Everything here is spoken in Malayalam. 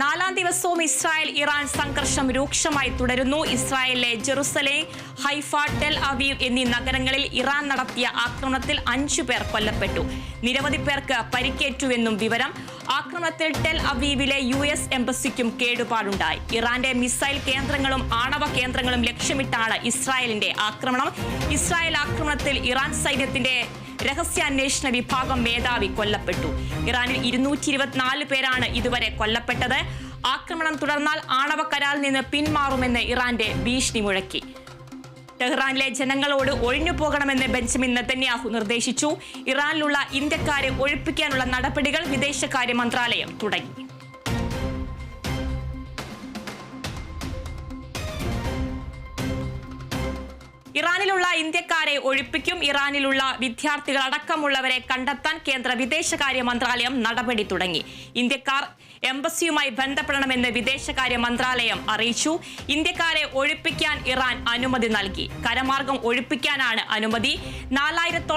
നാലാം ദിവസവും ഇസ്രായേൽ ഇറാൻ സംഘർഷം രൂക്ഷമായി തുടരുന്നു. ഇസ്രായേലിലെ ജെറുസലേം, ഹൈഫ, ടെൽ അവീവ് എന്നീ നഗരങ്ങളിൽ ഇറാൻ നടത്തിയ ആക്രമണത്തിൽ 5 പേർ കൊല്ലപ്പെട്ടു. നിരവധി പേർക്ക് പരിക്കേറ്റുവെന്നും വിവരം. ആക്രമണത്തിൽ ടെൽ അവീവിലെ US എംബസിക്കും കേടുപാടുണ്ടായി. ഇറാന്റെ മിസൈൽ കേന്ദ്രങ്ങളും ആണവ കേന്ദ്രങ്ങളും ലക്ഷ്യമിട്ടാണ് ഇസ്രായേലിന്റെ ആക്രമണം. ഇസ്രായേൽ ആക്രമണത്തിൽ ഇറാൻ സൈന്യത്തിന്റെ രഹസ്യാന്വേഷണ വിഭാഗം മേധാവി കൊല്ലപ്പെട്ടു. ഇറാനിൽ 224 പേരാണ് ഇതുവരെ കൊല്ലപ്പെട്ടത്. ആക്രമണം തുടർന്നാൽ ആണവ കരാറിൽ നിന്ന് പിന്മാറുമെന്ന് ഇറാന്റെ ഭീഷണി മുഴക്കി. ടെഹ്റാനിലെ ജനങ്ങളോട് ഒഴിഞ്ഞു പോകണമെന്ന് ബെഞ്ചമിൻ നെതന്യാഹു നിർദ്ദേശിച്ചു. ഇറാനിലുള്ള ഇന്ത്യക്കാരെ ഒഴിപ്പിക്കാനുള്ള നടപടികൾ വിദേശകാര്യ മന്ത്രാലയം തുടങ്ങി. ഇറാനിലുള്ള ഇന്ത്യക്കാരെ ഒഴിപ്പിക്കും. ഇറാനിലുള്ള വിദ്യാർത്ഥികൾ അടക്കമുള്ളവരെ കണ്ടെത്താൻ കേന്ദ്ര വിദേശകാര്യ മന്ത്രാലയം നടപടി തുടങ്ങി. ഇന്ത്യക്കാർ എംബസിയുമായി ബന്ധപ്പെടണമെന്ന് വിദേശകാര്യ മന്ത്രാലയം അറിയിച്ചു. ഇന്ത്യക്കാരെ ഒഴിപ്പിക്കാൻ ഇറാൻ അനുമതി നൽകി. കരമാർഗം ഒഴിപ്പിക്കാനാണ് അനുമതി. 4000